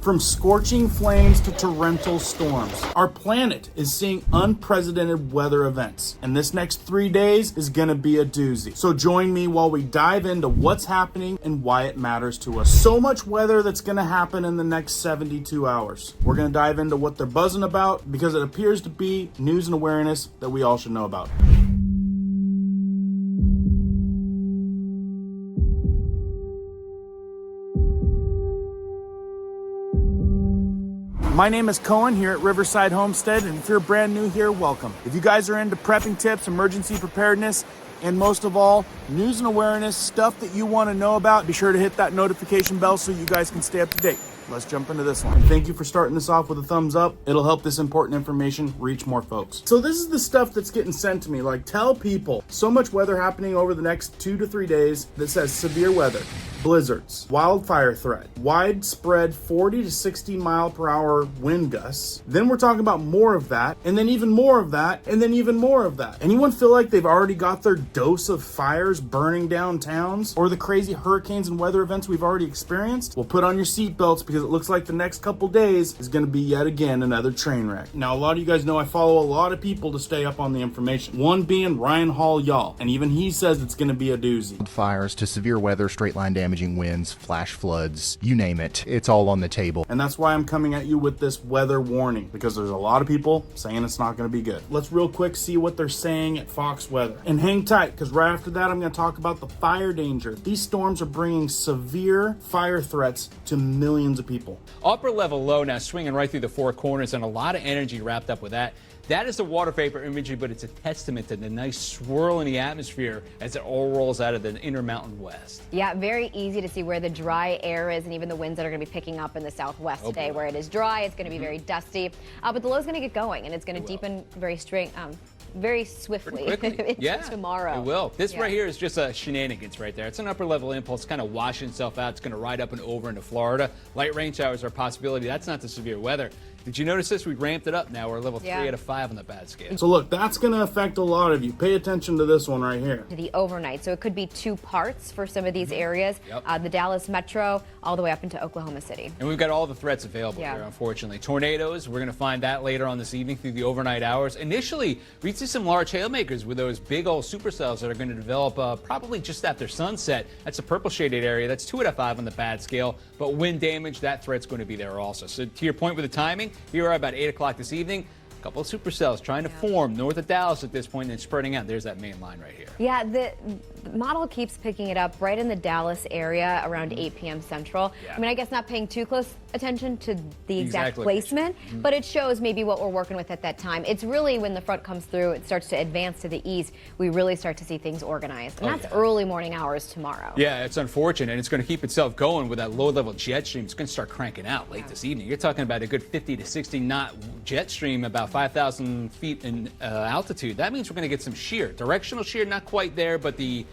From scorching flames to torrential storms, our planet is seeing unprecedented weather events, and this next 3 days is gonna be a doozy. So join me while we dive into what's happening and why it matters to us. So much weather that's gonna happen in the next 72 hours. We're gonna dive into what they're buzzing about because it appears to be news and awareness that we all should know about. My name is Cohen here at Riverside Homestead, and if you're brand new here, welcome. If you guys are into prepping tips, emergency preparedness, and most of all, news and awareness, stuff that you want to know about, be sure to hit that notification bell so you guys can stay up to date. Let's jump into this one. And thank you for starting this off with a thumbs up. It'll help this important information reach more folks. So this is the stuff that's getting sent to me. Like, tell people so much weather happening over the next 2 to 3 days that says severe weather, blizzards, wildfire threat, widespread 40 to 60 mile per hour wind gusts. Then we're talking about more of that, and then even more of that, and then even more of that. Anyone feel like they've already got their dose of fires burning down towns or the crazy hurricanes and weather events we've already experienced? Well, put on your seatbelts because it looks like the next couple days is going to be yet again another train wreck. Now, a lot of you guys know I follow a lot of people to stay up on the information. One being Ryan Hall Y'all, and even he says it's going to be a doozy. Wildfires to severe weather, straight line damaging winds, flash floods, you name it. It's all on the table. And that's why I'm coming at you with this weather warning, because there's a lot of people saying it's not going to be good. Let's real quick see what they're saying at Fox Weather. And hang tight, because right after that, I'm going to talk about the fire danger. These storms are bringing severe fire threats to millions of people. Upper level low now swinging right through the four corners, and a lot of energy wrapped up with that. That is the water vapor imagery, but it's a testament to the nice swirl in the atmosphere as it all rolls out of the Intermountain West. Yeah, very easy to see where the dry air is, and even the winds that are going to be picking up in the southwest today. Where it is dry, it's going to be very dusty, but the low is going to get going, and it's going to deepen very swiftly into tomorrow. It will. This right here is just a shenanigans right there. It's an upper level impulse kind of washing itself out. It's going to ride up and over into Florida. Light rain showers are a possibility. That's not the severe weather. Did you notice this? We ramped it up now. We're level 3 out of 5 on the bad scale. So look, that's going to affect a lot of you. Pay attention to this one right here. To the overnight. So it could be 2 parts for some of these areas. The Dallas metro all the way up into Oklahoma City. And we've got all the threats available here, unfortunately. Tornadoes, we're going to find that later on this evening through the overnight hours. Initially, we'd see some large hailmakers with those big old supercells that are going to develop probably just after sunset. That's a purple shaded area. That's 2 out of 5 on the bad scale. But wind damage, that threat's going to be there also. So to your point with the timing, here are about 8 o'clock this evening. A couple of supercells trying to form north of Dallas at this point and spreading out. There's that main line right here. Yeah, the model keeps picking it up right in the Dallas area around 8 p.m. Central. I mean, I guess not paying too close attention to the exact placement, but it shows maybe what we're working with at that time. It's really when the front comes through, it starts to advance to the east, we really start to see things organized. And that's early morning hours tomorrow. Yeah, it's unfortunate, and it's going to keep itself going with that low-level jet stream. It's going to start cranking out late this evening. You're talking about a good 50 to 60 knot jet stream, about 5,000 feet in altitude. That means we're going to get some shear. Directional shear, not quite there, but the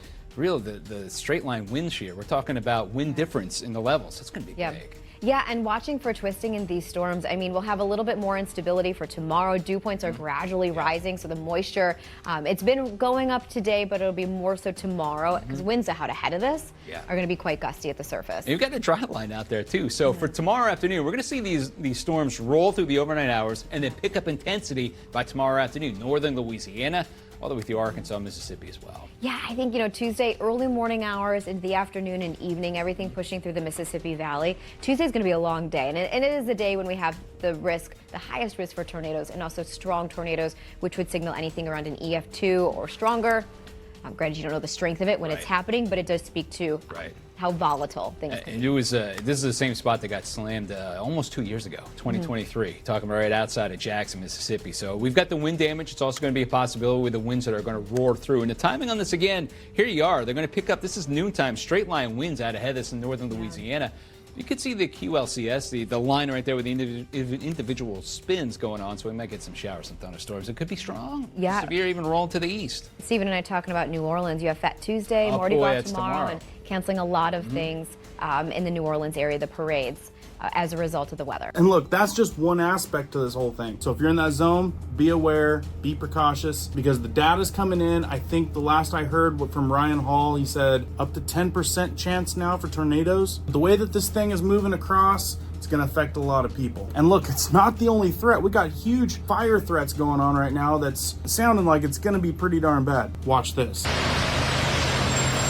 straight line wind shear. We're talking about wind difference in the levels. It's going to be big. Yeah, and watching for twisting in these storms. I mean, we'll have a little bit more instability for tomorrow. Dew points are gradually rising, so the moisture, it's been going up today, but it'll be more so tomorrow because winds out ahead of this are going to be quite gusty at the surface. And you've got the dry line out there, too. So for tomorrow afternoon, we're going to see these storms roll through the overnight hours and then pick up intensity by tomorrow afternoon. Northern Louisiana, all the way through Arkansas, Mississippi as well. Yeah, I think, Tuesday, early morning hours into the afternoon and evening, everything pushing through the Mississippi Valley. Tuesday's going to be a long day, and it is the day when we have the highest risk for tornadoes, and also strong tornadoes, which would signal anything around an EF2 or stronger. Granted, you don't know the strength of it when it's happening, but it does speak to how volatile things can be. And it was, this is the same spot that got slammed almost 2 years ago, 2023, talking about right outside of Jackson, Mississippi. So we've got the wind damage. It's also going to be a possibility with the winds that are going to roar through. And the timing on this, again, here you are. They're going to pick up, this is noontime, straight line winds out ahead of us in northern Louisiana. You could see the QLCS, the line right there with the individual spins going on, so we might get some showers and thunderstorms. It could be strong, severe, even rolling to the east. Stephen and I talking about New Orleans. You have Fat Tuesday, Mardi Gras tomorrow, and canceling a lot of things in the New Orleans area, the parades. as a result of the weather. And look, that's just one aspect to this whole thing. So if you're in that zone, be aware, be precautious, because the data's coming in. I think the last I heard from Ryan Hall, he said up to 10% chance now for tornadoes. The way that this thing is moving across, it's going to affect a lot of people. And look, it's not the only threat. We got huge fire threats going on right now that's sounding like it's going to be pretty darn bad. Watch this.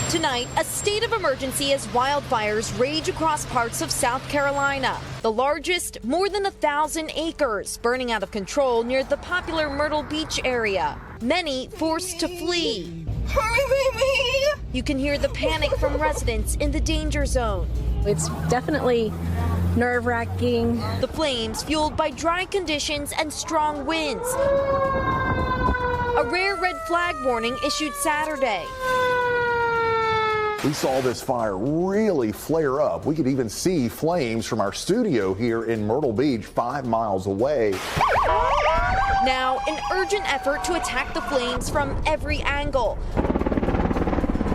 Tonight, a state of emergency as wildfires rage across parts of South Carolina. The largest, more than 1,000 acres, burning out of control near the popular Myrtle Beach area. Many forced to flee. Hurry, baby! You can hear the panic from residents in the danger zone. It's definitely nerve-wracking. The flames fueled by dry conditions and strong winds. A rare red flag warning issued Saturday. We saw this fire really flare up. We could even see flames from our studio here in Myrtle Beach, 5 miles away. Now, an urgent effort to attack the flames from every angle.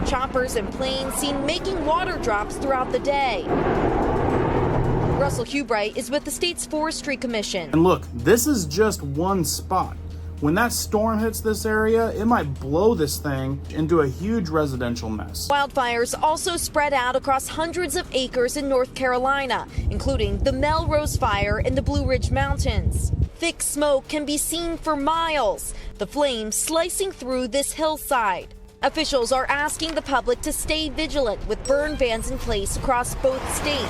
Choppers and planes seen making water drops throughout the day. Russell Hubright is with the state's Forestry Commission. And look, this is just one spot. When that storm hits this area, it might blow this thing into a huge residential mess. Wildfires also spread out across hundreds of acres in North Carolina, including the Melrose Fire in the Blue Ridge Mountains. Thick smoke can be seen for miles, the flames slicing through this hillside. Officials are asking the public to stay vigilant with burn bans in place across both states.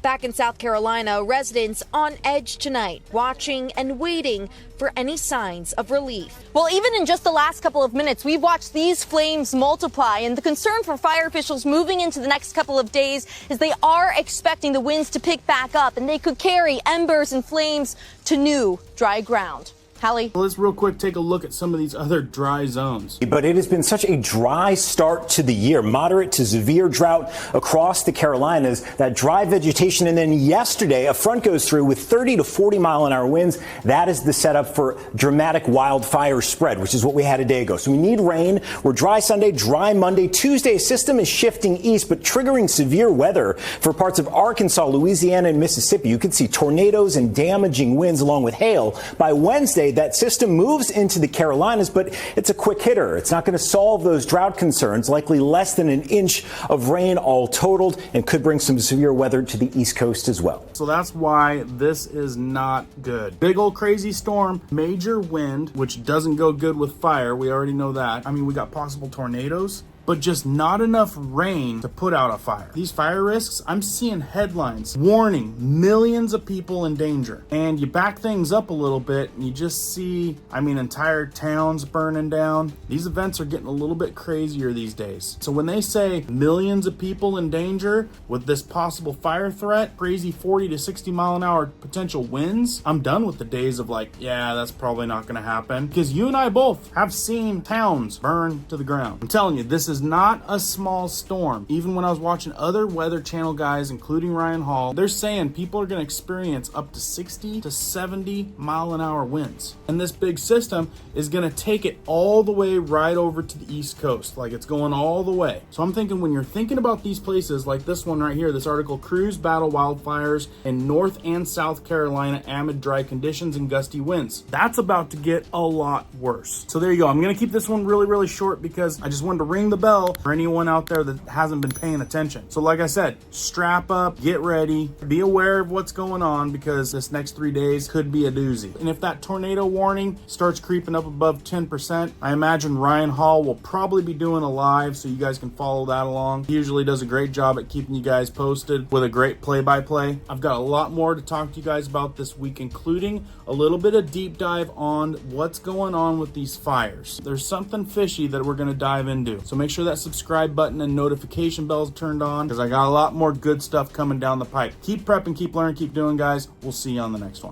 Back in South Carolina, residents on edge tonight, watching and waiting for any signs of relief. Well, even in just the last couple of minutes, we've watched these flames multiply, and the concern for fire officials moving into the next couple of days is they are expecting the winds to pick back up, and they could carry embers and flames to new dry ground. Hallie? Let's real quick take a look at some of these other dry zones. But it has been such a dry start to the year, moderate to severe drought across the Carolinas, that dry vegetation. And then yesterday, a front goes through with 30 to 40 mile an hour winds. That is the setup for dramatic wildfire spread, which is what we had a day ago. So we need rain. We're dry Sunday, dry Monday. Tuesday, system is shifting east, but triggering severe weather for parts of Arkansas, Louisiana, and Mississippi. You could see tornadoes and damaging winds along with hail. By Wednesday, that system moves into the Carolinas, but it's a quick hitter. It's not going to solve those drought concerns, likely less than an inch of rain all totaled, and could bring some severe weather to the East Coast as well. So that's why this is not good. Big old crazy storm, major wind, which doesn't go good with fire. We already know that. I mean, we got possible tornadoes, but just not enough rain to put out a fire. These fire risks, I'm seeing headlines warning millions of people in danger. And you back things up a little bit and you just see, entire towns burning down. These events are getting a little bit crazier these days. So when they say millions of people in danger with this possible fire threat, crazy 40 to 60 mile an hour potential winds, I'm done with the days of yeah, that's probably not gonna happen. Because you and I both have seen towns burn to the ground. I'm telling you, this is not a small storm. Even when I was watching other Weather Channel guys, including Ryan Hall, they're saying people are going to experience up to 60 to 70 mile an hour winds. And this big system is going to take it all the way right over to the East Coast. It's going all the way. So I'm thinking when you're thinking about these places like this one right here, this article, Crews battle wildfires in North and South Carolina amid dry conditions and gusty winds. That's about to get a lot worse. So there you go. I'm going to keep this one really, really short because I just wanted to ring the bell for anyone out there that hasn't been paying attention. So like I said, strap up, get ready, be aware of what's going on because this next 3 days could be a doozy. And if that tornado warning starts creeping up above 10%, I imagine Ryan Hall will probably be doing a live so you guys can follow that along. He usually does a great job at keeping you guys posted with a great play-by-play. I've got a lot more to talk to you guys about this week, including a little bit of deep dive on what's going on with these fires. There's something fishy that we're going to dive into. So make sure that subscribe button and notification bells turned on because I got a lot more good stuff coming down the pipe. Keep prepping, keep learning, keep doing, guys. We'll see you on the next one.